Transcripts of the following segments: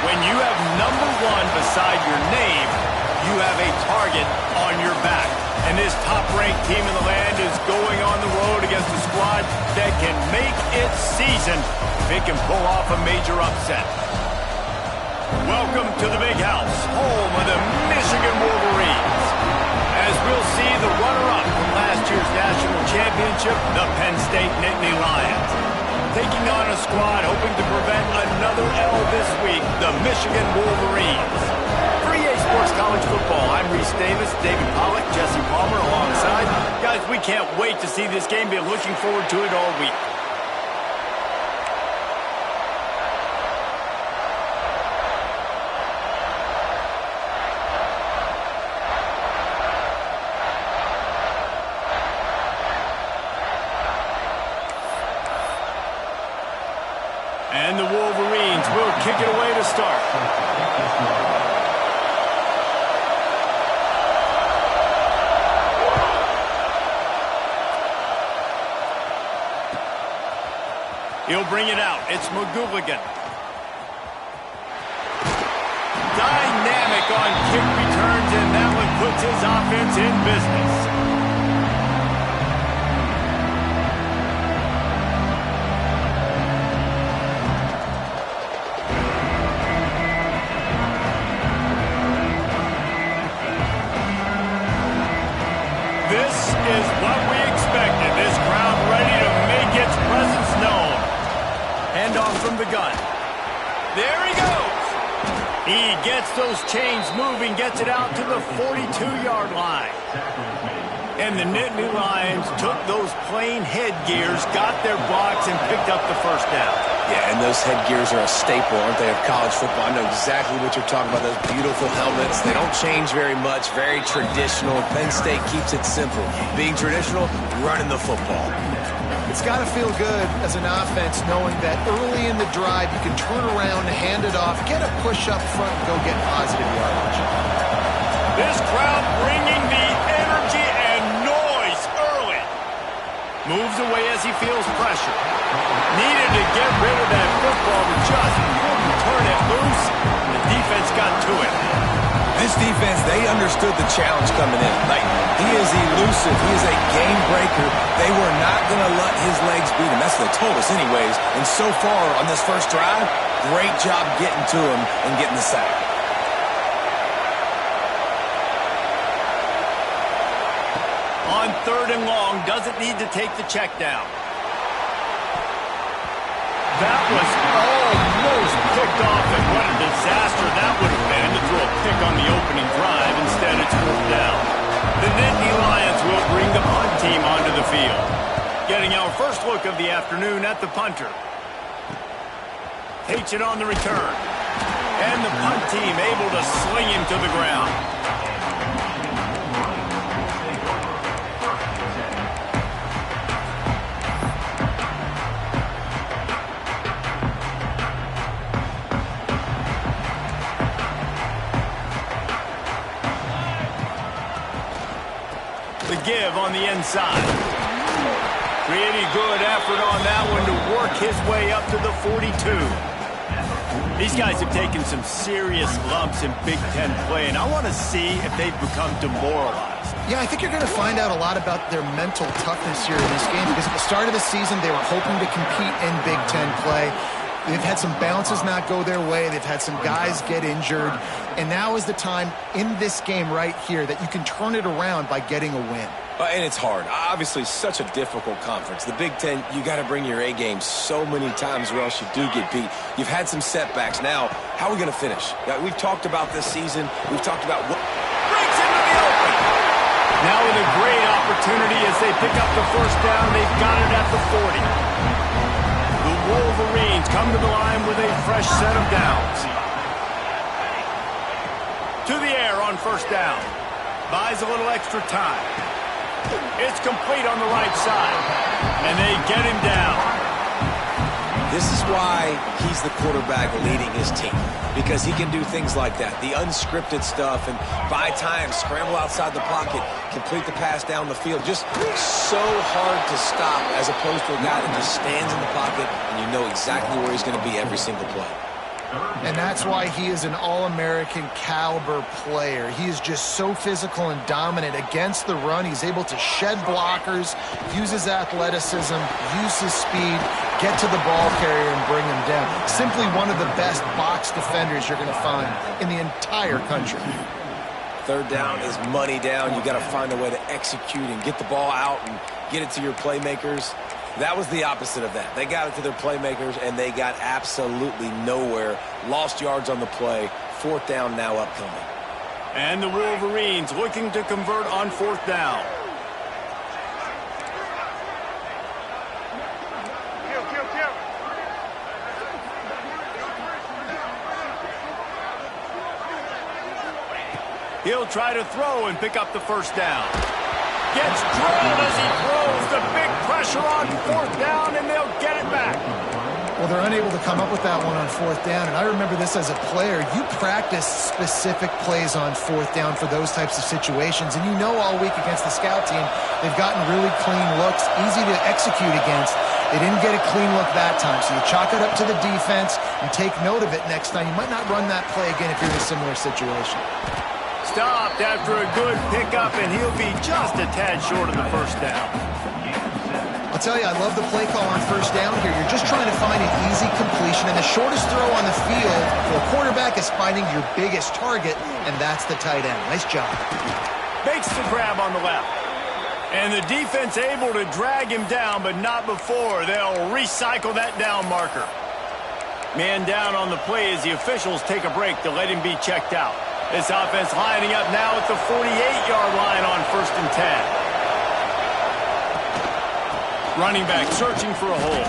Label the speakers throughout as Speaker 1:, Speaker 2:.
Speaker 1: When you have number 1 beside your name, you have a target on your back. And this top-ranked team in the land is going on the road against a squad that can make its season if it can pull off a major upset. Welcome to the Big House, home of the Michigan Wolverines. As we'll see the runner-up from last year's national championship, the Penn State Nittany Lions. Taking on a squad hoping to prevent another L this week, the Michigan Wolverines. For EA Sports College Football, I'm Reese Davis, David Pollack, Jesse Palmer alongside. Guys, we can't wait to see this game. Been looking forward to it all week. And the Wolverines will kick it away to start. He'll bring it out. It's McGooligan. Dynamic on kick returns, and that one puts his offense in business. This is what we expected. This crowd ready to make its presence known. Hand off from the gun. There he goes. He gets those chains moving, gets it out to the 42-yard line. And the Nittany Lions took those plain headgears, got their blocks, and picked up the first down.
Speaker 2: Yeah, and those headgears are a staple, aren't they, of college football? I know exactly what you're talking about, those beautiful helmets. They don't change very much, very traditional. Penn State keeps it simple. Being traditional, running the football.
Speaker 3: It's got to feel good as an offense knowing that early in the drive you can turn around, hand it off, get a push up front, and go get positive yardage.
Speaker 1: This crowd bringing the energy and noise early. Moves away as he feels pressure. Needed to get rid of that football, but just couldn't turn it loose. The defense got to it.
Speaker 2: This defense, they understood the challenge coming in. Like, he is elusive. He is a game breaker. They were not going to let his legs beat him. That's what they told us anyways. And so far on this first drive, great job getting to him and getting the sack.
Speaker 1: On 3rd and long, doesn't need to take the check down. That was almost picked off, and what a disaster that would have been to throw a pick on the opening drive. Instead, it's 4th down. The Nittany Lions will bring the punt team onto the field. Getting our first look of the afternoon at the punter. Takes it on the return. And the punt team able to sling him to the ground. The give on the inside. Pretty good effort on that one to work his way up to the 42. These guys have taken some serious lumps in Big Ten play, and I want to see if they've become demoralized.
Speaker 3: Yeah, I think you're going to find out a lot about their mental toughness here in this game, because at the start of the season, they were hoping to compete in Big Ten play. They've had some bounces not go their way. They've had some guys get injured. And now is the time in this game right here that you can turn it around by getting a win.
Speaker 2: And it's hard. Obviously, such a difficult conference. The Big Ten, you got to bring your A game so many times or else you do get beat. You've had some setbacks. Now, how are we going to finish? We've talked about this season. We've talked about what
Speaker 1: breaks into the open. Now with a great opportunity as they pick up the first down. They've got it at the 40. The Wolverines come to the line with a fresh set of downs. To the air on first down. Buys a little extra time. It's complete on the right side. And they get him down.
Speaker 2: This is why he's the quarterback leading his team, because he can do things like that, the unscripted stuff, and buy time, scramble outside the pocket, complete the pass down the field. Just so hard to stop as opposed to a guy that just stands in the pocket and you know exactly where he's going to be every single play.
Speaker 3: And that's why he is an All-American caliber player. He is just so physical and dominant against the run. He's able to shed blockers, use his athleticism, use his speed, get to the ball carrier and bring him down. Simply one of the best box defenders you're going to find in the entire country.
Speaker 2: Third down is money down. You got to find a way to execute and get the ball out and get it to your playmakers. That was the opposite of that. They got it to their playmakers, and they got absolutely nowhere. Lost yards on the play. Fourth down now upcoming.
Speaker 1: And the Wolverines looking to convert on fourth down. He'll try to throw and pick up the first down. Gets drilled as he throws. The big pressure on fourth down, and they'll get it back.
Speaker 3: Well, they're unable to come up with that one on fourth down, and I remember this as a player. You practice specific plays on fourth down for those types of situations, and you know all week against the scout team, they've gotten really clean looks, easy to execute against. They didn't get a clean look that time, so you chalk it up to the defense and take note of it next time. You might not run that play again if you're in a similar situation.
Speaker 1: Stopped after a good pickup, and he'll be just a tad short of the first down.
Speaker 3: I'll tell you, I love the play call on first down here. You're just trying to find an easy completion, and the shortest throw on the field for a quarterback is finding your biggest target, and that's the tight end. Nice job.
Speaker 1: Makes the grab on the left. And the defense able to drag him down, but not before. They'll recycle that down marker. Man down on the play as the officials take a break to let him be checked out. This offense lining up now at the 48-yard line on 1st and 10. Running back searching for a hole.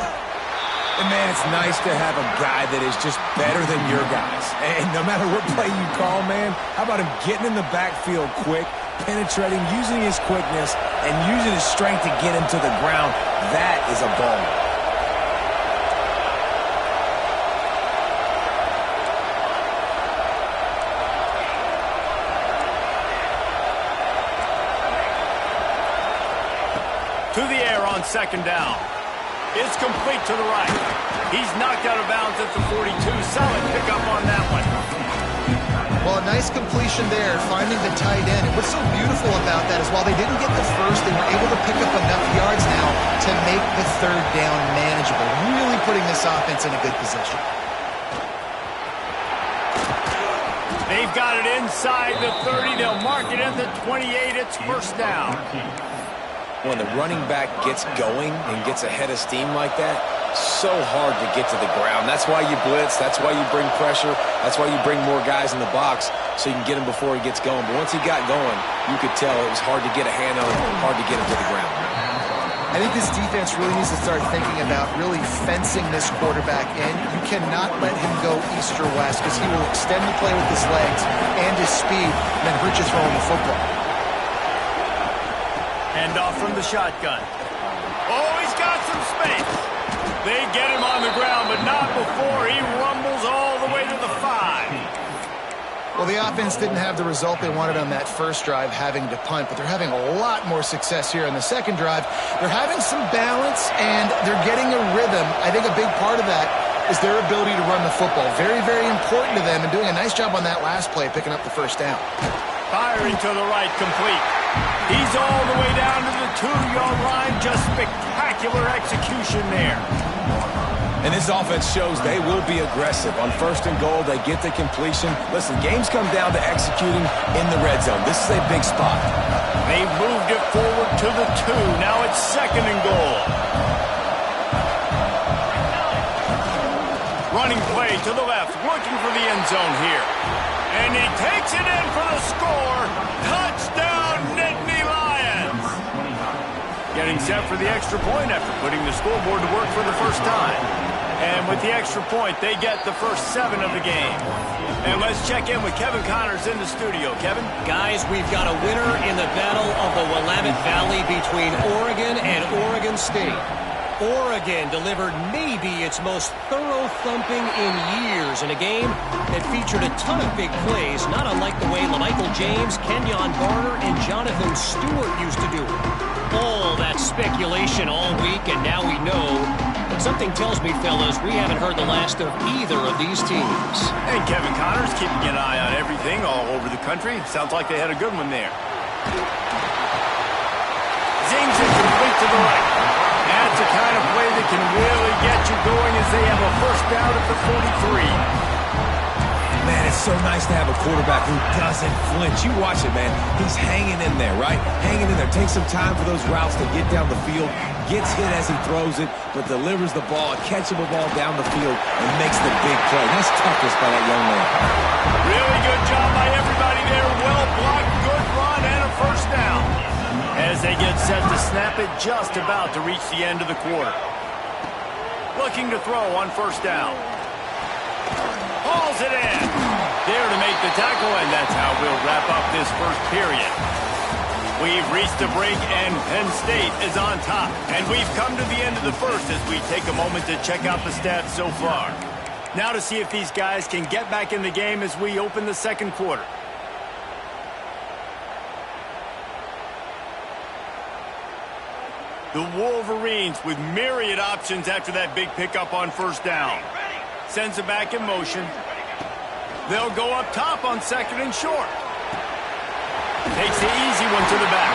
Speaker 2: And, man, it's nice to have a guy that is just better than your guys. And no matter what play you call, man, how about him getting in the backfield quick, penetrating, using his quickness, and using his strength to get him to the ground. That is a ball.
Speaker 1: To the air on second down. It's complete to the right. He's knocked out of bounds at the 42. Solid pickup on that one.
Speaker 3: Well, a nice completion there, finding the tight end. And what's so beautiful about that is while they didn't get the first, they were able to pick up enough yards now to make the third down manageable. Really putting this offense in a good position.
Speaker 1: They've got it inside the 30. They'll mark it at the 28. It's first down.
Speaker 2: When the running back gets going and gets ahead of steam like that, so hard to get to the ground. That's why you blitz. That's why you bring pressure. That's why you bring more guys in the box so you can get him before he gets going. But once he got going, you could tell it was hard to get a hand on him, hard to get him to the ground.
Speaker 3: I think this defense really needs to start thinking about really fencing this quarterback in. You cannot let him go east or west because he will extend the play with his legs and his speed and then hurt you throwing the football.
Speaker 1: Hand off from the shotgun. Oh, he's got some space. They get him on the ground, but not before he rumbles all the way to the 5.
Speaker 3: Well, the offense didn't have the result they wanted on that first drive, having to punt, but they're having a lot more success here in the second drive. They're having some balance, and they're getting a rhythm. I think a big part of that is their ability to run the football. Very, very important to them, and doing a nice job on that last play, picking up the first down.
Speaker 1: Firing to the right, complete. He's all the way down to the 2-yard line. Just spectacular execution there.
Speaker 2: And this offense shows they will be aggressive. On 1st and goal, they get the completion. Listen, games come down to executing in the red zone. This is a big spot.
Speaker 1: They moved it forward to the 2. Now it's 2nd and goal. Running play to the left, looking for the end zone here. And he takes it in for the score. Touchdown, Nittany Lions. Getting set for the extra point after putting the scoreboard to work for the first time. And with the extra point, they get the first 7 of the game. And let's check in with Kevin Connors in the studio. Kevin?
Speaker 4: Guys, we've got a winner in the battle of the Willamette Valley between Oregon and Oregon State. Oregon delivered maybe its most thorough thumping in years in a game that featured a ton of big plays, not unlike the way LaMichael James, Kenyon Barner, and Jonathan Stewart used to do it. All that speculation all week, and now we know But something tells me, fellas, we haven't heard the last of either of these teams.
Speaker 1: And Kevin Connors keeping an eye on everything all over the country. Sounds like they had a good one there. Zings it complete to the right. That's the kind of play that can really get you going as they have a first down at the 43.
Speaker 2: Man, it's so nice to have a quarterback who doesn't flinch. You watch it, man. He's hanging in there, right? Hanging in there. Takes some time for those routes to get down the field. Gets hit as he throws it, but delivers the ball, a catchable ball down the field, and makes the big play. That's toughness by that young man.
Speaker 1: Really good job by everybody there. Well blocked, good run, and a first down. As they get set to snap it, just about to reach the end of the quarter. Looking to throw on first down. Hauls it in. There to make the tackle, and that's how we'll wrap up this first period. We've reached a break, and Penn State is on top. And we've come to the end of the first as we take a moment to check out the stats so far. Now to see if these guys can get back in the game as we open the second quarter. The Wolverines with myriad options after that big pickup on first down. Sends it back in motion. They'll go up top on second and short. Takes the easy one to the back.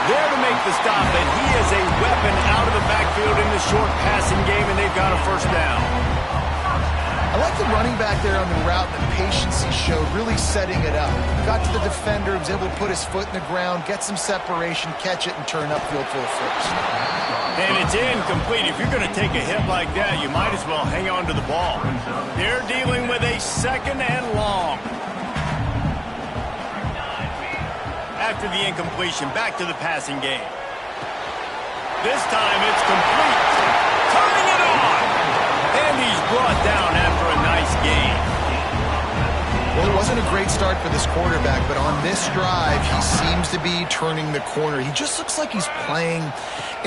Speaker 1: There to make the stop, and he is a weapon out of the backfield in the short passing game, and they've got a first down.
Speaker 3: I like the running back there on the route, the patience he showed, really setting it up. Got to the defender, was able to put his foot in the ground, get some separation, catch it, and turn upfield for a first.
Speaker 1: And it's incomplete. If you're going to take a hit like that, you might as well hang on to the ball. They're dealing with a second and long. After the incompletion, back to the passing game. This time it's complete. Turning it on. And he's brought down after a nice gain.
Speaker 3: Well, it wasn't a great start for this quarterback, but on this drive, he seems to be turning the corner. He just looks like he's playing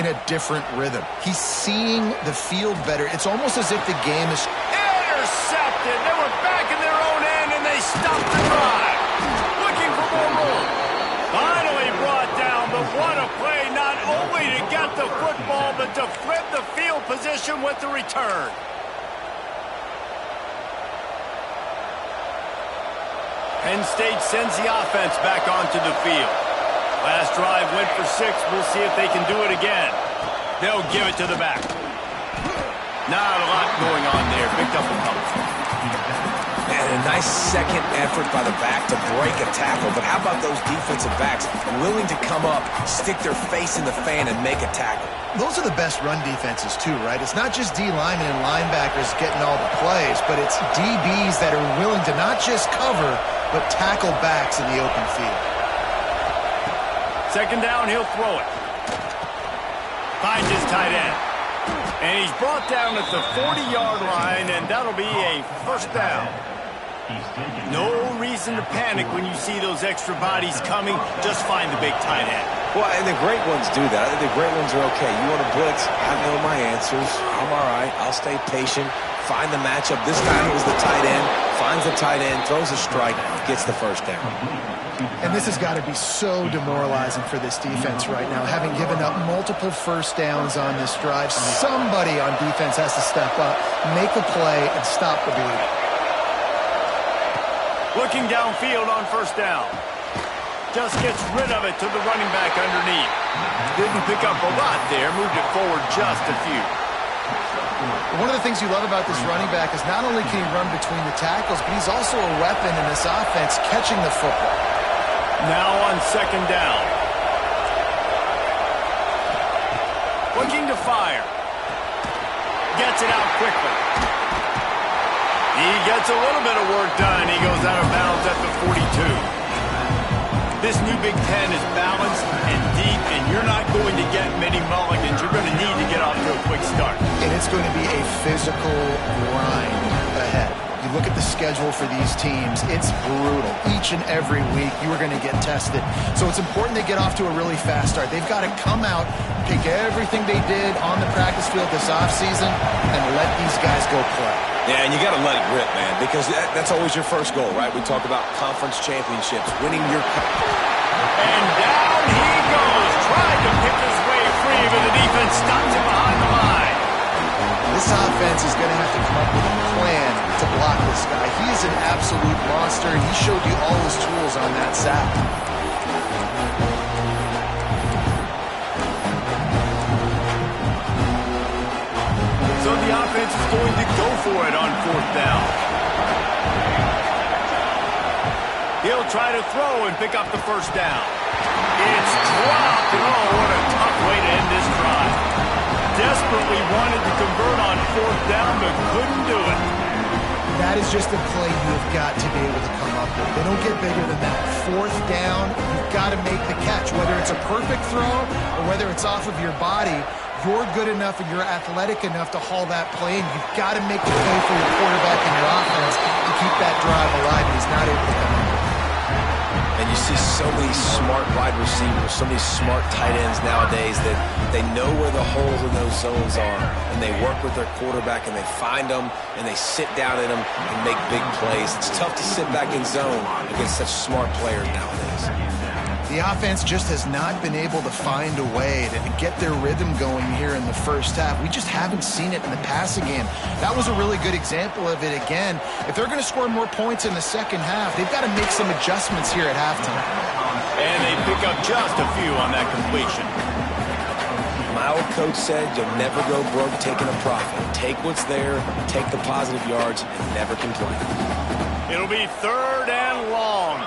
Speaker 3: in a different rhythm. He's seeing the field better. It's almost as if the game is...
Speaker 1: Intercepted. They were back in their own end, and they stopped the drive. Looking for more room. Finally brought down, but what a play, not only to get the football, but to flip the field position with the return. Penn State sends the offense back onto the field. Last drive went for 6. We'll see if they can do it again. They'll give it to the back. Not a lot going on there. Picked up a couple.
Speaker 2: And a nice second effort by the back to break a tackle. But how about those defensive backs willing to come up, stick their face in the fan, and make a tackle?
Speaker 3: Those are the best run defenses, too, right? It's not just D-linemen and linebackers getting all the plays, but it's DBs that are willing to not just cover, but tackle backs in the open field.
Speaker 1: Second down, he'll throw it. Finds his tight end. And he's brought down at the 40-yard line, and that'll be a first down. No reason to panic when you see those extra bodies coming. Just find the big tight end.
Speaker 2: Well, and the great ones do that. I think the great ones are okay. You want to blitz, I know my answers. I'm all right. I'll stay patient, find the matchup. This time it was the tight end. Finds the tight end, throws a strike, gets the first down.
Speaker 3: And this has got to be so demoralizing for this defense right now. Having given up multiple first downs on this drive, somebody on defense has to step up, make a play, and stop the bleeding.
Speaker 1: Looking downfield on first down. Just gets rid of it to the running back underneath. Didn't pick up a lot there, moved it forward just a few.
Speaker 3: One of the things you love about this running back is not only can he run between the tackles, but he's also a weapon in this offense catching the football.
Speaker 1: Now on second down. Looking to fire. Gets it out quickly. He gets a little bit of work done. He goes out of bounds at the 42. This new Big Ten is balanced and deep, and you're not going to get many mulligans. You're going to need to get off to a quick start.
Speaker 3: And it's going to be a physical grind ahead. You look at the schedule for these teams, it's brutal. Each and every week, you are going to get tested. So it's important they get off to a really fast start. They've got to come out, take everything they did on the practice field this offseason, and let these guys go play.
Speaker 2: Yeah, and you got to let it rip, man, because that's always your first goal, right? We talk about conference championships, winning your...
Speaker 1: And down he goes. Tried to pick his way free, but the defense stops him behind the line.
Speaker 3: This offense is going to have to come up with a plan to block this guy. He is an absolute monster, and he showed you all his tools on that sack.
Speaker 1: So the offense is going to go for it on 4th down. He'll try to throw and pick up the 1st down. It's dropped, and oh, what a tough way to end this drive. Desperately wanted to convert on 4th down, but couldn't do it.
Speaker 3: That is just a play you've got to be able to come up with. They don't get bigger than that. 4th down, you've got to make the catch. Whether it's a perfect throw or whether it's off of your body, you're good enough and you're athletic enough to haul that play, and you've got to make the play for your quarterback and your offense to keep that drive alive, and he's not able to come up with it.
Speaker 2: And you see so many smart wide receivers, so many smart tight ends nowadays that they know where the holes in those zones are, and they work with their quarterback, and they find them, and they sit down in them and make big plays. It's tough to sit back in zone against such smart players nowadays.
Speaker 3: The offense just has not been able to find a way to get their rhythm going here in the first half. We just haven't seen it in the passing game. That was a really good example of it again. If they're going to score more points in the second half, they've got to make some adjustments here at halftime.
Speaker 1: And they pick up just a few on that completion.
Speaker 2: My old coach said you'll never go broke taking a profit. Take what's there, take the positive yards, and never complain.
Speaker 1: It'll be 3rd and long.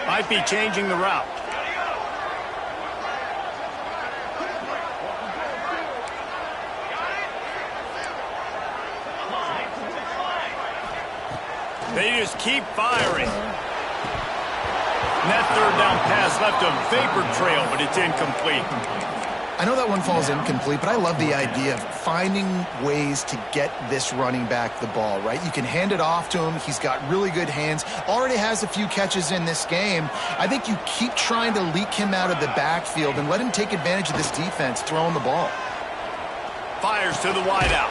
Speaker 1: Might be changing the route. They just keep firing. And that 3rd down pass left a vapor trail, but it's incomplete.
Speaker 3: I know that one falls incomplete, but I love the idea of finding ways to get this running back the ball, right? You can hand it off to him. He's got really good hands. Already has a few catches in this game. I think you keep trying to leak him out of the backfield and let him take advantage of this defense throwing the ball.
Speaker 1: Fires to the wideout.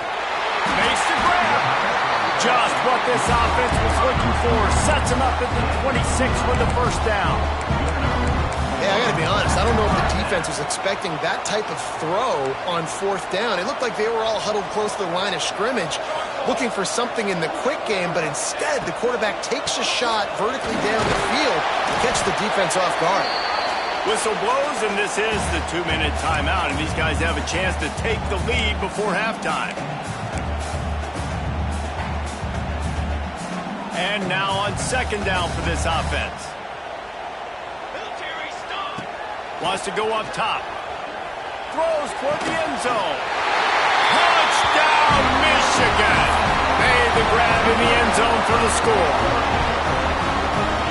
Speaker 1: Makes the grab. Just what this offense was looking for. Sets him up at the 26 for the 1st down.
Speaker 3: Yeah, I got to be honest. I don't know if the defense was expecting that type of throw on 4th down. It looked like they were all huddled close to the line of scrimmage, looking for something in the quick game, but instead the quarterback takes a shot vertically down the field to catch the defense off guard.
Speaker 1: Whistle blows, and this is the 2-minute timeout, and these guys have a chance to take the lead before halftime. And now on 2nd down for this offense. Wants to go up top. Throws toward the end zone. Touchdown, Michigan! Made the grab in the end zone for the score.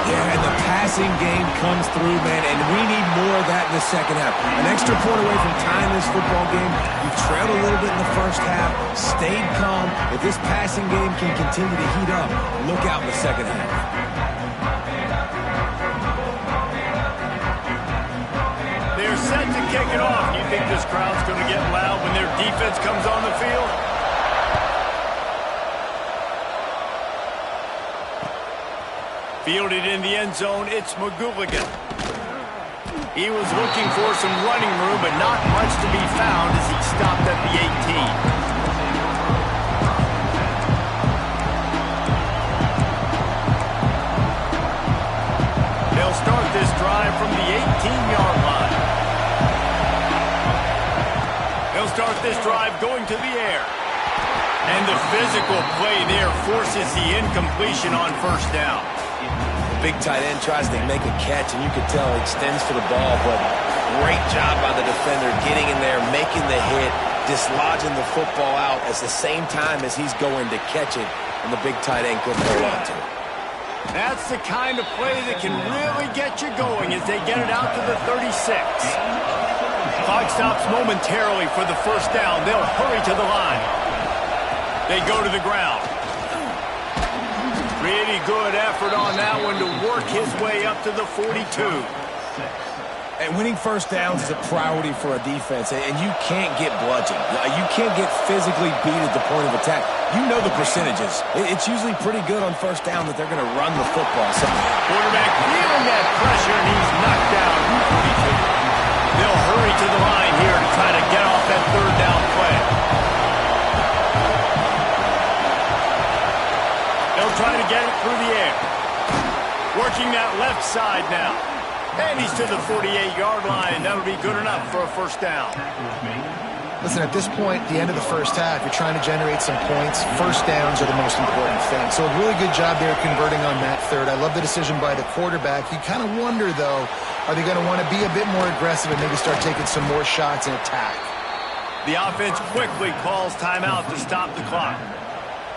Speaker 2: Yeah, and the passing game comes through, man, and we need more of that in the second half. An extra point away from tying this football game. You trailed a little bit in the first half, stayed calm. If this passing game can continue to heat up, look out in the second half.
Speaker 1: They're set to kick it off. You think this crowd's going to get loud when their defense comes on the field? Fielded in the end zone, it's McGooligan. He was looking for some running room, but not much to be found as he stopped at the 18. They'll start this drive from the 18-yard line. They'll start this drive going to the air. And the physical play there forces the incompletion on 1st down.
Speaker 2: Big tight end tries to make a catch, and you could tell he extends for the ball, but great job by the defender getting in there, making the hit, dislodging the football out at the same time as he's going to catch it, and the big tight end couldn't hold on to it.
Speaker 1: That's the kind of play that can really get you going as they get it out to the 36. Clock stops momentarily for the 1st down. They'll hurry to the line. They go to the ground. Pretty good effort on that one to work his way up to the 42.
Speaker 2: And winning 1st downs is a priority for a defense, and you can't get bludgeoned. You can't get physically beat at the point of attack. You know the percentages. It's usually pretty good on 1st down that they're going to run the football. So
Speaker 1: quarterback feeling that pressure, and he's knocked down. They'll hurry to the line here to try to get off that third down play. They'll try to get it through the air. Working that left side now. And he's to the 48-yard line. That'll be good enough for a first down.
Speaker 3: Listen, at this point, the end of the first half, you're trying to generate some points. First downs are the most important thing. So a really good job there converting on that third. I love the decision by the quarterback. You kind of wonder, though, are they going to want to be a bit more aggressive and maybe start taking some more shots and attack?
Speaker 1: The offense quickly calls timeout to stop the clock.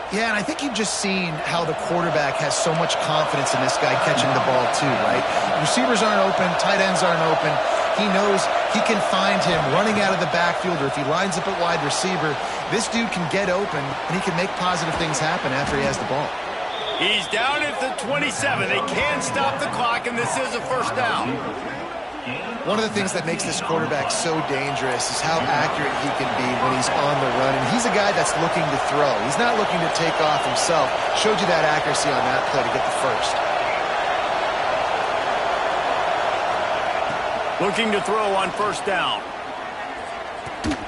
Speaker 3: Yeah, and I think you've just seen how the quarterback has so much confidence in this guy catching the ball too, right? Receivers aren't open, tight ends aren't open. He knows he can find him running out of the backfield, or if he lines up at wide receiver, this dude can get open, and he can make positive things happen after he has the ball.
Speaker 1: He's down at the 27. They can stop the clock, and this is a first down.
Speaker 3: One of the things that makes this quarterback so dangerous is how accurate he can be when he's on the run. And he's a guy that's looking to throw. He's not looking to take off himself. Showed you that accuracy on that play to get the first.
Speaker 1: Looking to throw on first down.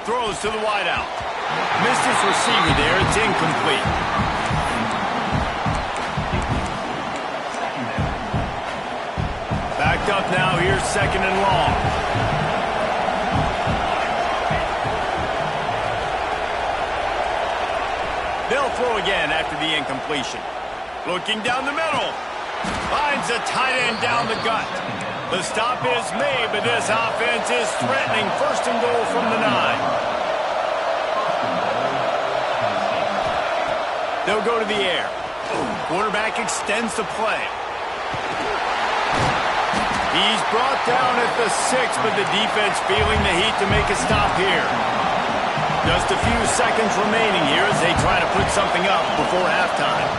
Speaker 1: Throws to the wideout. Missed his receiver there. It's incomplete. Backed up now. Here's second and long. They'll throw again after the incompletion. Looking down the middle. Finds a tight end down the gut. The stop is made, but this offense is threatening first and goal from the 9. They'll go to the air. Quarterback extends the play. He's brought down at the 6, but the defense feeling the heat to make a stop here. Just a few seconds remaining here as they try to put something up before halftime.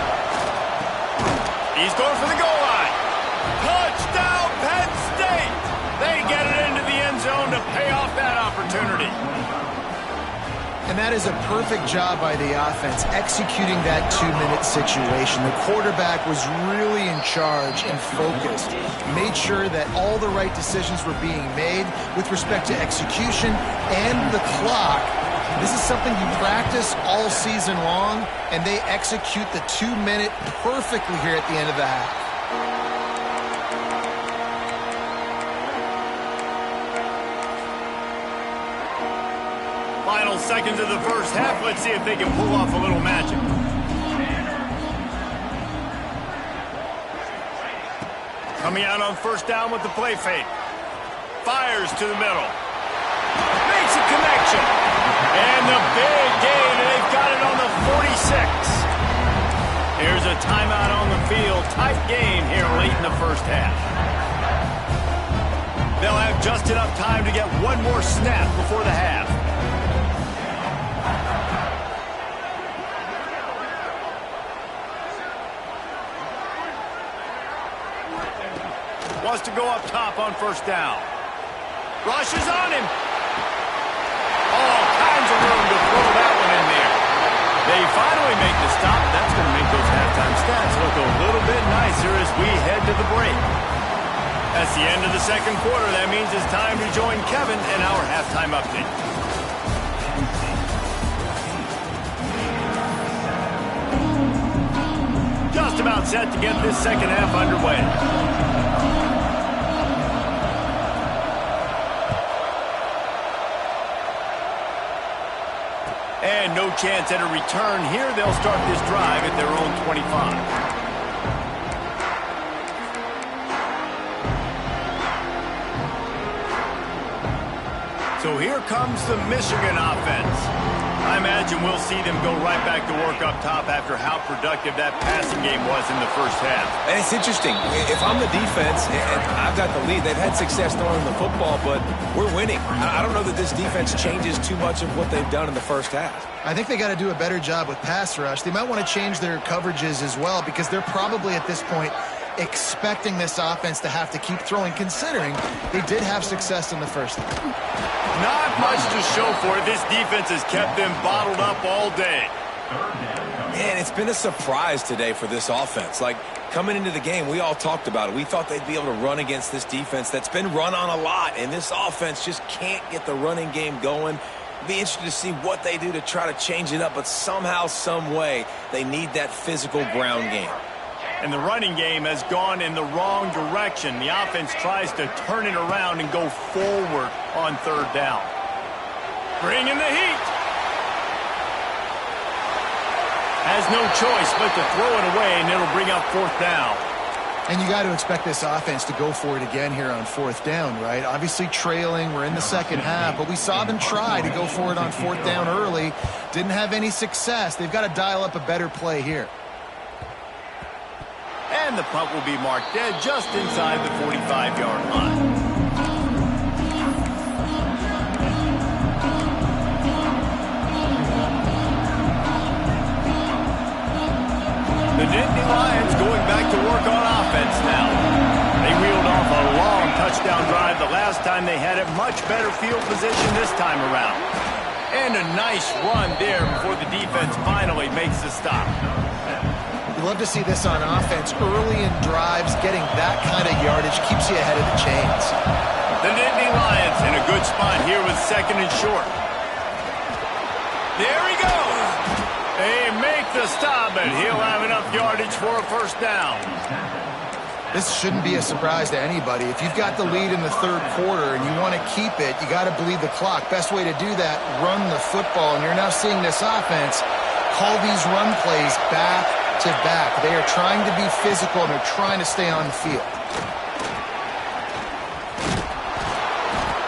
Speaker 1: He's going for the goal line. Touchdown, Penn State! They get it into the end zone to pay off that opportunity.
Speaker 3: And that is a perfect job by the offense, executing that 2-minute situation. The quarterback was really in charge and focused. Made sure that all the right decisions were being made with respect to execution and the clock. This is something you practice all season long, and they execute the 2-minute perfectly here at the end of the half.
Speaker 1: Final seconds of the first half. Let's see if they can pull off a little magic. Coming out on first down with the play fake. Fires to the middle. Makes a connection. And the big gain, and they've got it on the 46. Here's a timeout on the field. Tight game here late in the first half. They'll have just enough time to get one more snap before the half. Wants to go up top on first down. Rushes on him. All kinds of room to throw that one in there. They finally make the stop. That's going to make those halftime stats look a little bit nicer as we head to the break. That's the end of the second quarter. That means it's time to join Kevin in our halftime update. Just about set to get this second half underway. And no chance at a return here. They'll start this drive at their own 25. So here comes the Michigan offense. I imagine we'll see them go right back to work up top after how productive that passing game was in the first half.
Speaker 2: And it's interesting. If I'm the defense and I've got the lead, they've had success throwing the football, but we're winning. I don't know that this defense changes too much of what they've done in the first half.
Speaker 3: I think they got to do a better job with pass rush. They might want to change their coverages as well, because they're probably at this point expecting this offense to have to keep throwing, considering they did have success in the first half.
Speaker 1: Not much to show for it. This defense has kept them bottled up all day.
Speaker 2: And it's been a surprise today for this offense. Like, coming into the game, we all talked about it. We thought they'd be able to run against this defense that's been run on a lot, and this offense just can't get the running game going. Be interested to see what they do to try to change it up, but somehow, some way, they need that physical ground game.
Speaker 1: And the running game has gone in the wrong direction. The offense tries to turn it around and go forward on third down. Bring in the heat. Has no choice but to throw it away, and it'll bring up fourth down.
Speaker 3: And you got to expect this offense to go for it again here on fourth down, right? Obviously trailing, we're in the second half, but we saw them try to go for it on fourth down early. Didn't have any success. They've got to dial up a better play here.
Speaker 1: And the punt will be marked dead just inside the 45-yard line. The Nittany Lions going back to work on offense now. They reeled off a long touchdown drive the last time they had it. Much better field position this time around. And a nice run there before the defense finally makes the stop.
Speaker 3: You love to see this on offense. Early in drives, getting that kind of yardage keeps you ahead of the chains.
Speaker 1: The Nittany Lions in a good spot here with second and short. There he goes. They make the stop, and he'll have enough yardage for a first down.
Speaker 3: This shouldn't be a surprise to anybody. If you've got the lead in the third quarter and you want to keep it, you got to bleed the clock. Best way to do that, run the football. And you're now seeing this offense call these run plays back to back. They are trying to be physical, and they're trying to stay on the field.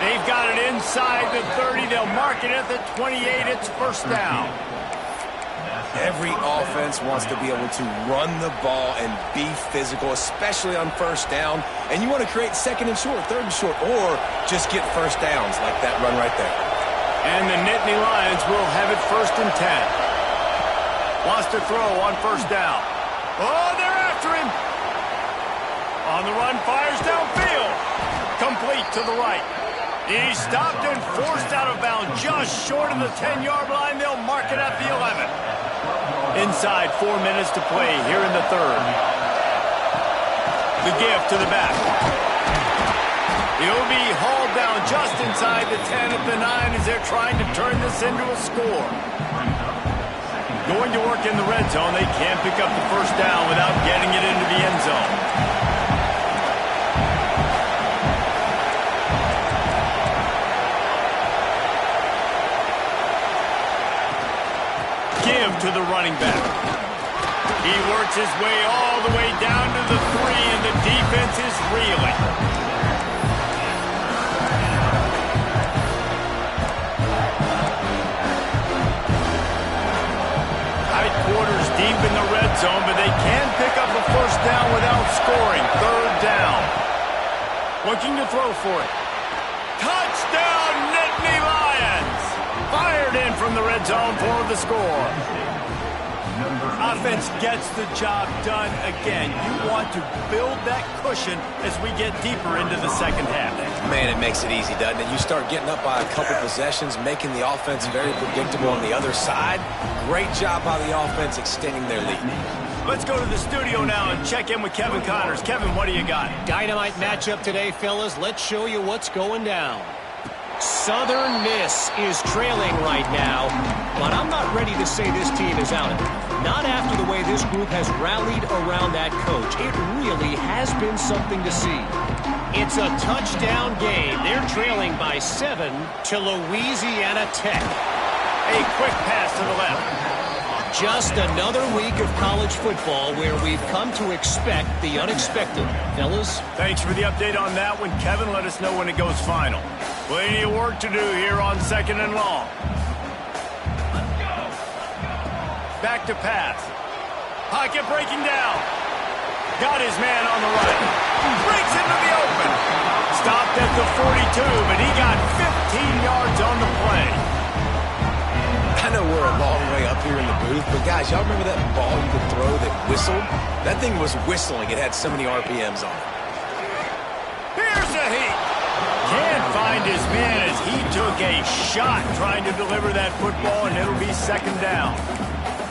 Speaker 1: They've got it inside the 30. They'll mark it at the 28. It's first down.
Speaker 2: Every offense wants to be able to run the ball and be physical, especially on first down. And you want to create second and short, third and short, or just get first downs like that run right there.
Speaker 1: And the Nittany Lions will have it first and 10. Wants to throw on first down. Oh, they're after him. On the run, fires downfield. Complete to the right. He stopped and forced out of bounds just short of the 10-yard line. They'll mark it at the 11. Inside 4 minutes to play here in the third. The give to the back. He'll be hauled down just inside the 10 at the 9 as they're trying to turn this into a score. Going to work in the red zone. They can't pick up the first down without getting it into the end zone. Give to the running back. He works his way all the way down to the 3, and the defense is reeling. Tight quarters deep in the red zone, but they can pick up a first down without scoring. Third down. Looking to throw for it. Touchdown, Nittany Lions! Fired in from the red zone for the score. Offense gets the job done again. You want to build that cushion as we get deeper into the second half.
Speaker 2: Man, it makes it easy, doesn't it? You start getting up by a couple possessions, making the offense very predictable on the other side. Great job by the offense extending their lead.
Speaker 1: Let's go to the studio now and check in with Kevin Connors. Kevin, what do you got?
Speaker 4: Dynamite matchup today, fellas. Let's show you what's going down. Southern Miss is trailing right now, but I'm not ready to say this team is out of it. Not after the way this group has rallied around that coach. It really has been something to see. It's a touchdown game. They're trailing by 7 to Louisiana Tech.
Speaker 1: A quick pass to the left.
Speaker 4: Just another week of college football where we've come to expect the unexpected. Fellas?
Speaker 1: Thanks for the update on that one, Kevin. Let us know when it goes final. Plenty of work to do here on second and long. Back to pass. Pocket breaking down. Got his man on the right. Breaks into the open. Stopped at the 42, but he got 15 yards on the play.
Speaker 2: I know we're a long way up here in the booth, but guys, y'all remember that ball you could throw that whistled? That thing was whistling. It had so many RPMs on it.
Speaker 1: Here's a heat. Can't find his man as he took a shot trying to deliver that football, and it'll be second down.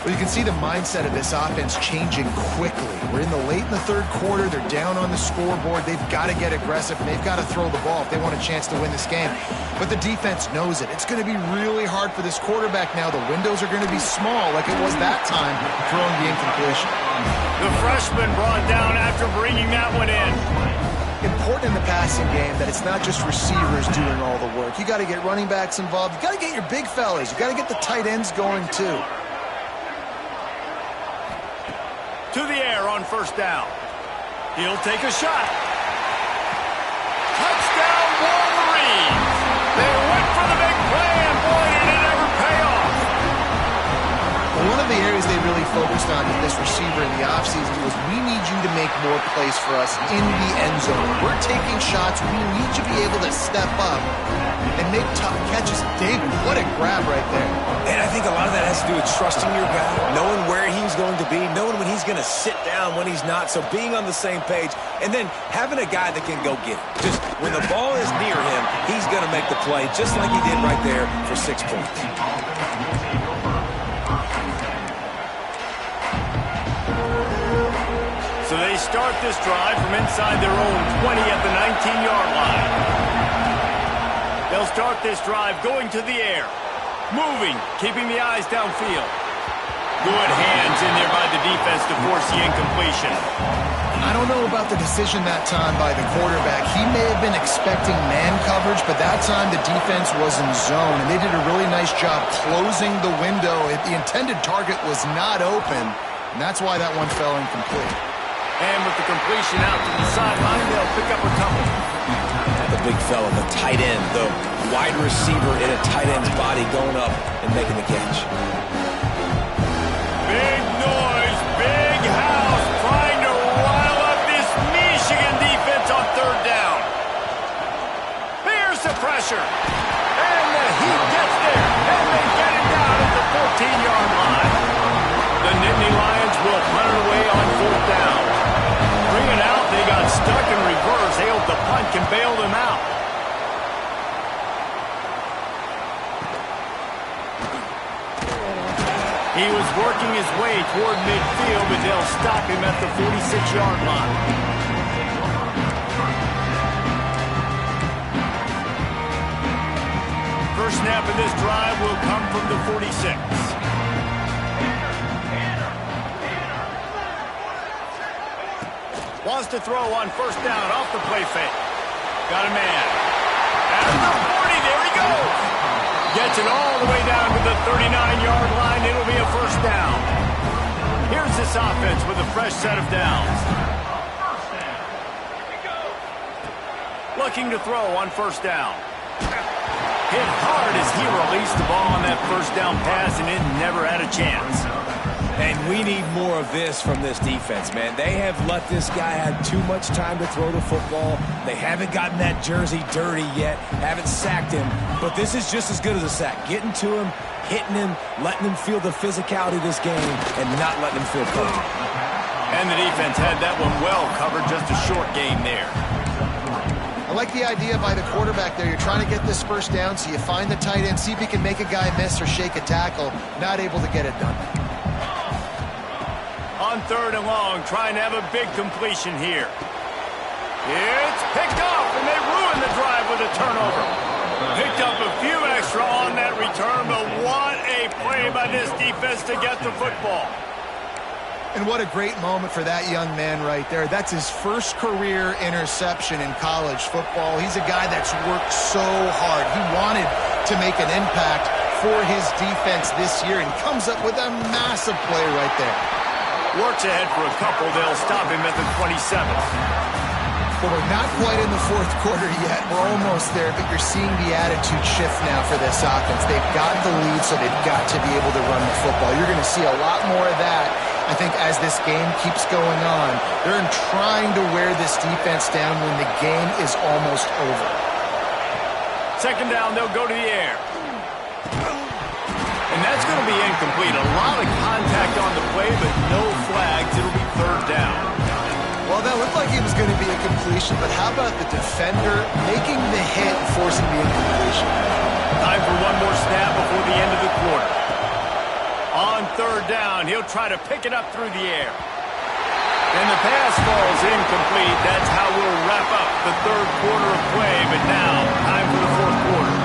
Speaker 3: Well, you can see the mindset of this offense changing quickly. We're late in the third quarter. They're down on the scoreboard. They've got to get aggressive, and they've got to throw the ball if they want a chance to win this game. But the defense knows it. It's going to be really hard for this quarterback now. The windows are going to be small like it was that time throwing the incompletion.
Speaker 1: The freshman brought down after bringing that one in.
Speaker 3: Important in the passing game that it's not just receivers doing all the work. You got to get running backs involved. You got to get your big fellas. You got to get the tight ends going too.
Speaker 1: To the air on first down. He'll take a shot. Touchdown Wolverines! They went for the big play, and boy, did it ever pay off.
Speaker 3: Well, one of the areas they really focused on with this receiver in the offseason was we need you to make more plays for us in the end zone. We're taking shots. We need you to be able to step up and make tough catches. David, what a grab right there.
Speaker 2: And I think a lot of that has to do with trusting your guy, knowing where he's going to be, knowing when he's going to sit down, when he's not, so being on the same page, and then having a guy that can go get it. Just when the ball is near him, he's going to make the play, just like he did right there for 6 points.
Speaker 1: So they start this drive from inside their own 20 at the 19-yard line. They'll start this drive going to the air. Moving, keeping the eyes downfield. Good hands in there by the defense to force the incompletion.
Speaker 3: I don't know about the decision that time by the quarterback. He may have been expecting man coverage, but that time the defense was in zone, and they did a really nice job closing the window. The intended target was not open, and that's why that one fell incomplete.
Speaker 1: And with the completion out to the sideline, they'll pick up a couple.
Speaker 2: The big fella, the tight end, the wide receiver in a tight end's body going up and making the catch.
Speaker 1: Big noise, big house, trying to rile up this Michigan defense on third down. Here's the pressure. And the heat gets there, and they get it down at the 14-yard line. The Nittany Lions will punt it away on fourth down. Bring it out, they got stuck in reverse. They hope the punt can bail them out. He was working his way toward midfield, but they'll stop him at the 46-yard line. First snap of this drive will come from the 46. Wants to throw on first down off the play fake. Got a man. At the 40, there he goes. Gets it all the way down to the 39-yard line. It'll be a first down. Here's this offense with a fresh set of downs. Looking to throw on first down. Hit hard as he released the ball on that first down pass, and it never had a chance.
Speaker 2: And we need more of this from this defense, man. They have let this guy have too much time to throw the football. They haven't gotten that jersey dirty yet, haven't sacked him. But this is just as good as a sack. Getting to him, hitting him, letting him feel the physicality of this game, and not letting him feel comfortable.
Speaker 1: And the defense had that one well covered, just a short game there.
Speaker 3: I like the idea by the quarterback there. You're trying to get this first down, so you find the tight end, see if he can make a guy miss or shake a tackle. Not able to get it done.
Speaker 1: On third and long, trying to have a big completion here. It's picked off, and they ruin the drive with a turnover. Picked up a few extra on that return, but what a play by this defense to get the football.
Speaker 3: And what a great moment for that young man right there. That's his first career interception in college football. He's a guy that's worked so hard. He wanted to make an impact for his defense this year and comes up with a massive play right there.
Speaker 1: Works ahead for a couple. They'll stop him at the 27th.
Speaker 3: Well, we're not quite in the fourth quarter yet. We're almost there, but you're seeing the attitude shift now for this offense. They've got the lead, so they've got to be able to run the football. You're going to see a lot more of that, I think, as this game keeps going on. They're trying to wear this defense down when the game is almost over.
Speaker 1: Second down, they'll go to the air. And that's going to be incomplete. A lot of contact on the play, but no flags. It'll be third down.
Speaker 3: Well, that looked like it was going to be a completion, but how about the defender making the hit and forcing the incompletion?
Speaker 1: Time for one more snap before the end of the quarter. On third down, they'll try to pick it up through the air. And the pass falls incomplete. That's how we'll wrap up the third quarter of play. But now, time for the fourth quarter.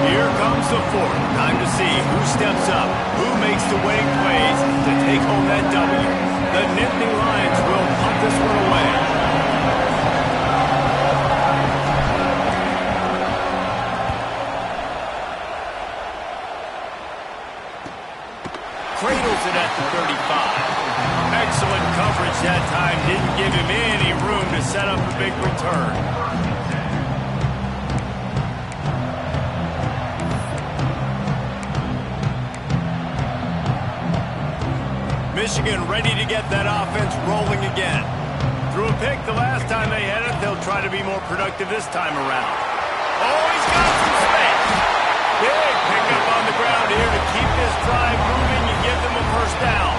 Speaker 1: Here comes the fourth. Time to see who steps up, who makes the winning plays to take home that W. The Nittany Lions will punt this one away. Cradles it at the 35. Excellent coverage that time. Didn't give him any room to set up a big return. Michigan ready to get that offense rolling again. Threw a pick the last time they had it. They'll try to be more productive this time around. Oh, he's got some space. Big pickup on the ground here to keep this drive moving and give them a first down.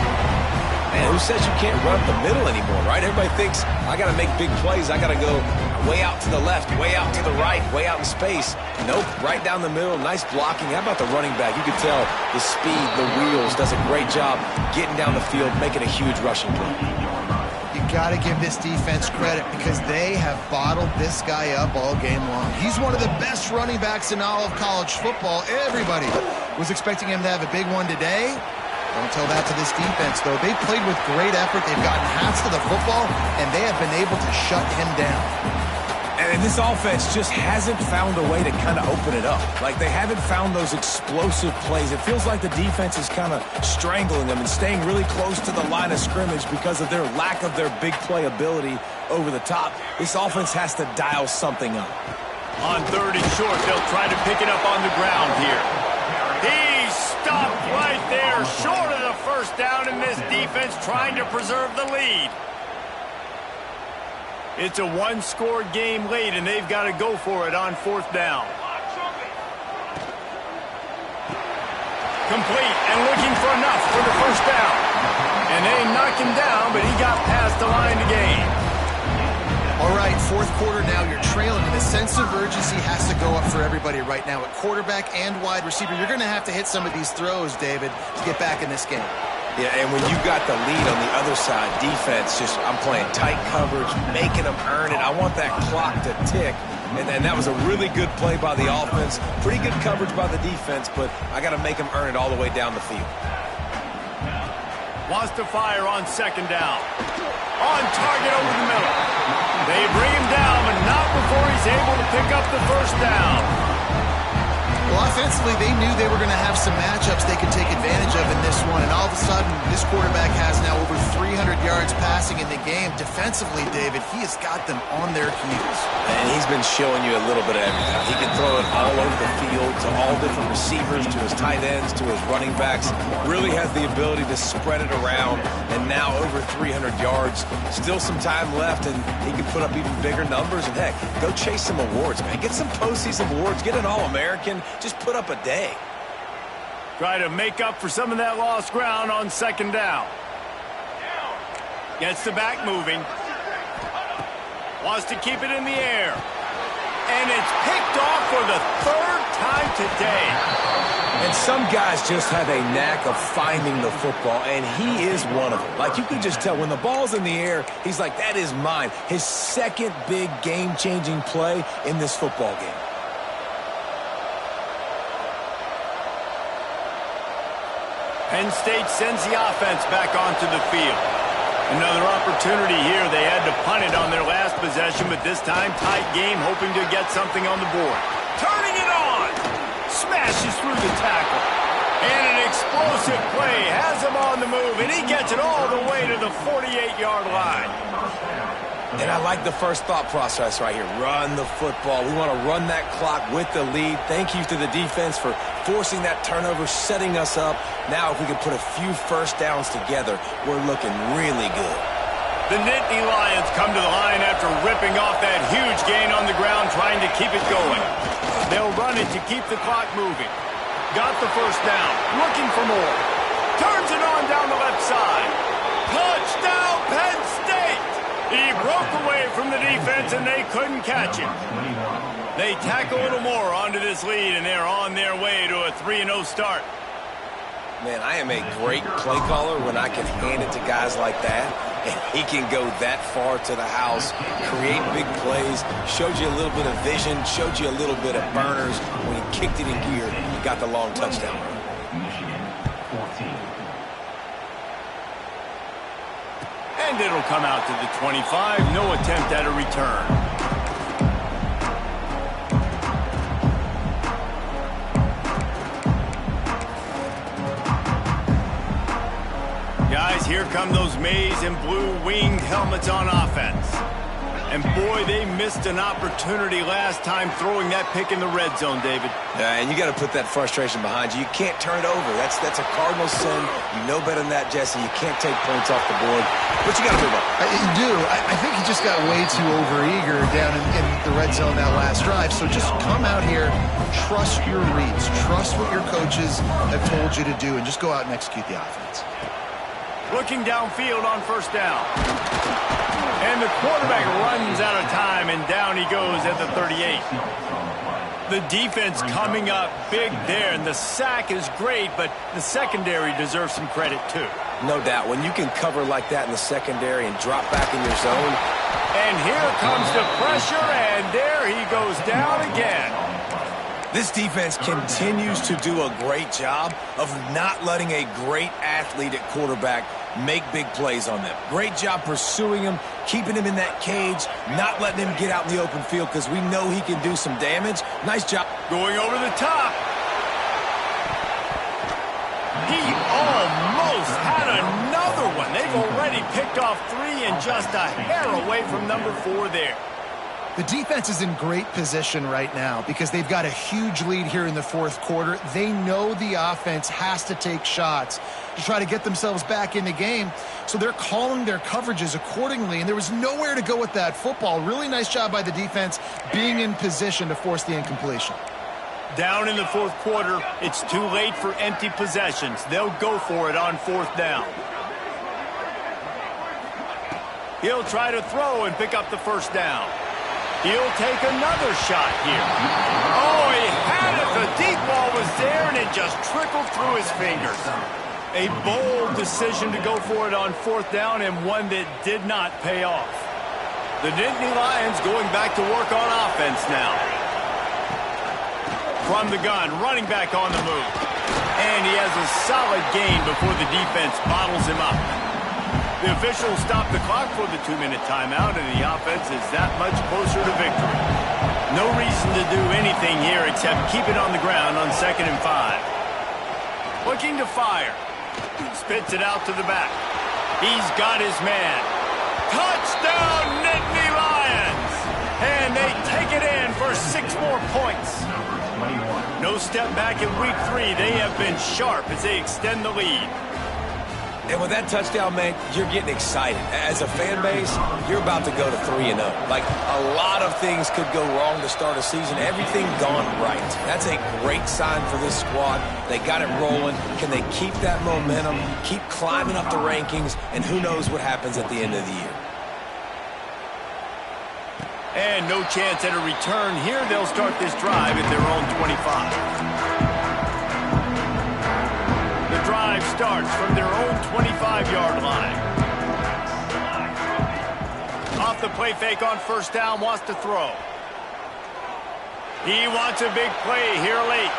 Speaker 2: Man, who says you can't run up the middle anymore, right? Everybody thinks, I got to make big plays. I got to go way out to the left, way out to the right, way out in space. Nope, right down the middle. Nice blocking. How about the running back? You can tell the speed, the wheels, does a great job getting down the field, making a huge rushing play.
Speaker 3: You got to give this defense credit because they have bottled this guy up all game long. He's one of the best running backs in all of college football. Everybody was expecting him to have a big one today. Don't tell that to this defense, though. They played with great effort. They've gotten hats to the football, and they have been able to shut him down.
Speaker 2: And this offense just hasn't found a way to kind of open it up. Like, they haven't found those explosive plays. It feels like the defense is kind of strangling them and staying really close to the line of scrimmage because of their lack of their big play ability over the top. This offense has to dial something up.
Speaker 1: On third and short, they'll try to pick it up on the ground here. He stopped right there, short of the first down, and this defense trying to preserve the lead. It's a one-score game late, and they've got to go for it on fourth down. Complete and looking for enough for the first down. And they knock him down, but he got past the line to gain.
Speaker 3: All right, fourth quarter now. You're trailing, and the sense of urgency has to go up for everybody right now. At quarterback and wide receiver, you're going to have to hit some of these throws, David, to get back in this game.
Speaker 2: Yeah, and when you got the lead on the other side, defense just, I'm playing tight coverage, making them earn it. I want that clock to tick. And that was a really good play by the offense. Pretty good coverage by the defense, but I got to make them earn it all the way down the field.
Speaker 1: Wants to fire on second down. On target over the middle. They bring him down, but not before he's able to pick up the first down.
Speaker 3: Well, offensively, they knew they were going to have some matchups they could take advantage of in this one, and all of a sudden, this quarterback has now over 300 yards passing in the game. Defensively, David, he has got them on their heels.
Speaker 2: And he's been showing you a little bit of everything. He can throw it all over the field to all different receivers, to his tight ends, to his running backs. Really has the ability to spread it around, and now over 300 yards. Still some time left, and he can put up even bigger numbers. And, heck, go chase some awards, man. Get some postseason awards. Get an All-American. Just put up a day.
Speaker 1: Try to make up for some of that lost ground on second down. Gets the back moving. Wants to keep it in the air. And it's picked off for the third time today.
Speaker 2: And some guys just have a knack of finding the football, and he is one of them. Like, you can just tell when the ball's in the air, he's like, that is mine. His second big game-changing play in this football game.
Speaker 1: Penn State sends the offense back onto the field. Another opportunity here. They had to punt it on their last possession, but this time tight game, hoping to get something on the board. Turning it on! Smashes through the tackle. And an explosive play has him on the move, and he gets it all the way to the 48-yard line.
Speaker 2: And I like the first thought process right here. Run the football. We want to run that clock with the lead. Thank you to the defense for forcing that turnover, setting us up. Now, if we can put a few first downs together, we're looking really good.
Speaker 1: The Nittany Lions come to the line after ripping off that huge gain on the ground, trying to keep it going. They'll run it to keep the clock moving. Got the first down. Looking for more. Turns it on down the left side. Touchdown, Penn State! He broke away from the defense, and they couldn't catch him. They tack a little more onto this lead, and they're on their way to a 3-0 start.
Speaker 2: Man, I am a great play caller when I can hand it to guys like that, and he can go that far to the house, create big plays, showed you a little bit of vision, showed you a little bit of burners. When he kicked it in gear, he got the long touchdown.
Speaker 5: Michigan, 14.
Speaker 1: And it'll come out to the 25. No attempt at a return. Guys, here come those maize and blue winged helmets on offense. And boy, they missed an opportunity last time throwing that pick in the red zone, David.
Speaker 2: And you got to put that frustration behind you. You can't turn it over. That's a cardinal sin. You know better than that, Jesse. You can't take points off the board. But you got to move on.
Speaker 3: You do. I think he just got way too overeager down in the red zone that last drive. So just come out here, trust your reads, trust what your coaches have told you to do, and just go out and execute the offense.
Speaker 1: Looking downfield on first down. And the quarterback runs out of time, and down he goes at the 38. The defense coming up big there, and the sack is great, but the secondary deserves some credit too.
Speaker 2: No doubt. When you can cover like that in the secondary and drop back in your zone.
Speaker 1: And here comes the pressure, and there he goes down again.
Speaker 2: This defense continues to do a great job of not letting a great athlete at quarterback make big plays on them. Great job pursuing him, keeping him in that cage, not letting him get out in the open field because we know he can do some damage. Nice job.
Speaker 1: Going over the top. He almost had another one. They've already picked off 3 and just a hair away from number 4 there.
Speaker 3: The defense is in great position right now because they've got a huge lead here in the fourth quarter. They know the offense has to take shots to try to get themselves back in the game, so they're calling their coverages accordingly, and there was nowhere to go with that football. Really nice job by the defense being in position to force the incompletion.
Speaker 1: Down in the fourth quarter, it's too late for empty possessions. They'll go for it on fourth down. He'll try to throw and pick up the first down. He'll take another shot here. Oh, he had it. The deep ball was there, and it just trickled through his fingers. A bold decision to go for it on fourth down, and one that did not pay off. The Nittany Lions going back to work on offense now. From the gun, running back on the move. And he has a solid gain before the defense bottles him up. The officials stop the clock for the 2-minute timeout, and the offense is that much closer to victory. No reason to do anything here except keep it on the ground on 2nd and 5. Looking to fire. Spits it out to the back. He's got his man. Touchdown, Nittany Lions! And they take it in for 6 more points. No step back in week 3. They have been sharp as they extend the lead.
Speaker 2: And with that touchdown, man, you're getting excited. As a fan base, you're about to go to 3-0. Like, a lot of things could go wrong to start a season. Everything gone right. That's a great sign for this squad. They got it rolling. Can they keep that momentum, keep climbing up the rankings, and who knows what happens at the end of the year.
Speaker 1: And no chance at a return here. They'll start this drive at their own 25. The drive starts from their own 25-yard line. Off the play fake on first down, wants to throw. He wants a big play here late.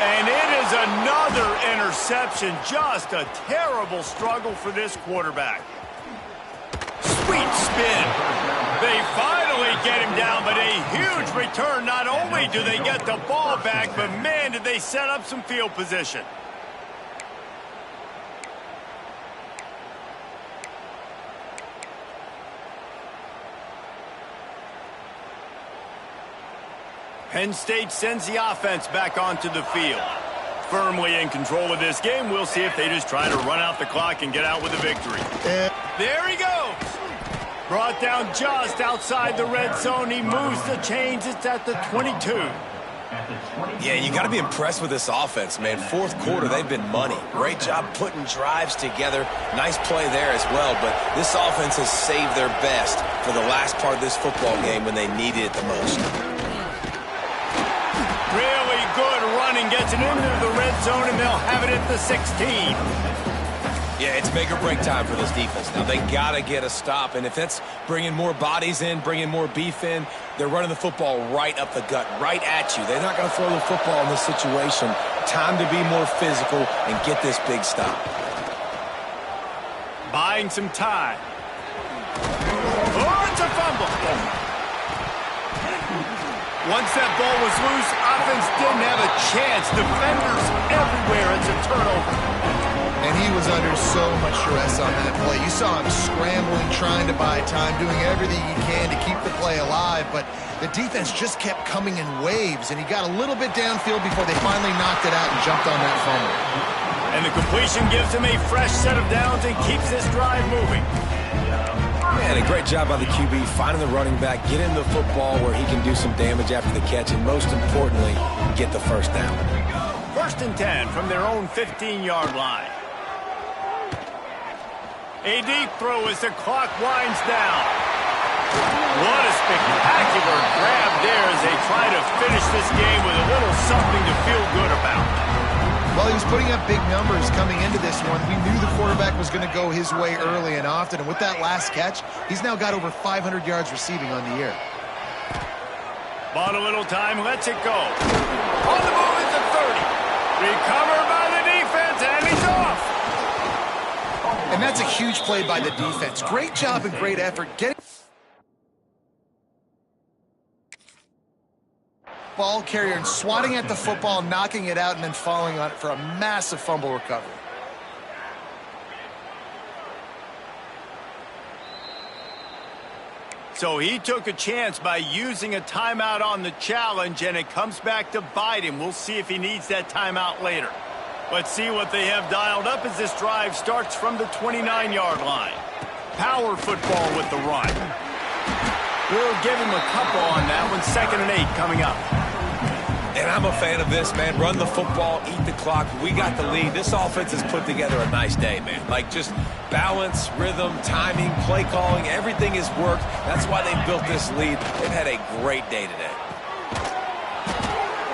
Speaker 1: And it is another interception. Just a terrible struggle for this quarterback. Sweet spin. They finally get him down, but a huge return. Not only do they get the ball back, but man, did they set up some field position. Penn State sends the offense back onto the field. Firmly in control of this game. We'll see if they just try to run out the clock and get out with a victory. There he goes. Brought down just outside the red zone. He moves the chains. It's at the 22.
Speaker 2: Yeah, you got to be impressed with this offense, man. Fourth quarter, they've been money. Great job putting drives together. Nice play there as well, but this offense has saved their best for the last part of this football game when they needed it the most.
Speaker 1: Really good running and gets it into the red zone, and they'll have it at the 16.
Speaker 2: Yeah, it's make or break time for this defense. Now, they got to get a stop, and if that's bringing more bodies in, bringing more beef in, they're running the football right up the gut, right at you. They're not going to throw the football in this situation. Time to be more physical and get this big stop.
Speaker 1: Buying some time. Oh, it's a fumble. Once that ball was loose, offense didn't have a chance. Defenders everywhere. It's a turnover.
Speaker 3: And he was under so much stress on that play. You saw him scrambling, trying to buy time, doing everything he can to keep the play alive, but the defense just kept coming in waves, and he got a little bit downfield before they finally knocked it out and jumped on that fumble.
Speaker 1: And the completion gives him a fresh set of downs and keeps this drive moving.
Speaker 2: Man, a great job by the QB, finding the running back, get him the football where he can do some damage after the catch, and most importantly, get the first down.
Speaker 1: 1st and 10 from their own 15-yard line. A deep throw as the clock winds down. What a spectacular grab there as they try to finish this game with a little something to feel good about.
Speaker 3: Well, he was putting up big numbers coming into this one. We knew the quarterback was going to go his way early and often, and with that last catch, he's now got over 500 yards receiving on the year.
Speaker 1: Bought a little time, lets it go. On the move at the 30. Recovered by the defense, and he's off.
Speaker 3: And that's a huge play by the defense. Great job and great effort getting ball carrier and swatting at the football, knocking it out, and then falling on it for a massive fumble recovery.
Speaker 1: So he took a chance by using a timeout on the challenge, and it comes back to bite him. We'll see if he needs that timeout later. Let's see what they have dialed up as this drive starts from the 29-yard line. Power football with the run. We'll give him a couple on that one. 2nd and 8 coming up.
Speaker 2: And I'm a fan of this, man. Run the football, eat the clock. We got the lead. This offense has put together a nice day, man. Like, just balance, rhythm, timing, play calling, everything has worked. That's why they built this lead. They've had a great day today.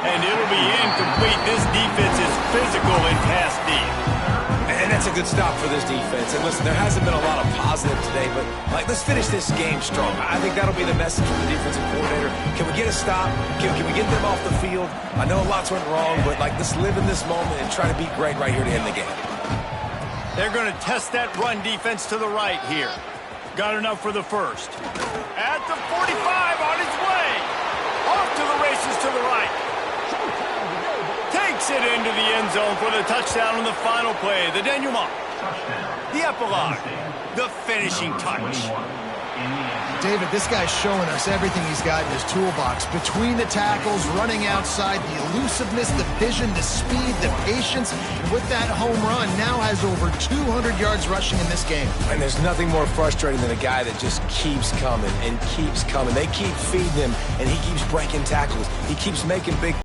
Speaker 1: And it'll be incomplete. This defense is physical and pass deep.
Speaker 2: And that's a good stop for this defense. And listen, there hasn't been a lot of positive today, but let's finish this game strong. I think that'll be the message from the defensive coordinator. Can we get a stop? Can we get them off the field? I know a lot's went wrong, but let's live in this moment and try to be great right here to end the game.
Speaker 1: They're going to test that run defense to the right here. Got enough for the first. At the 45 on his way. Off to the races to the right. Takes it into the end zone for the touchdown on the final play. The denouement. The epilogue. The finishing touch.
Speaker 3: David, this guy's showing us everything he's got in his toolbox. Between the tackles, running outside, the elusiveness, the vision, the speed, the patience. And with that home run, now has over 200 yards rushing in this game.
Speaker 2: And there's nothing more frustrating than a guy that just keeps coming and keeps coming. They keep feeding him, and he keeps breaking tackles. He keeps making big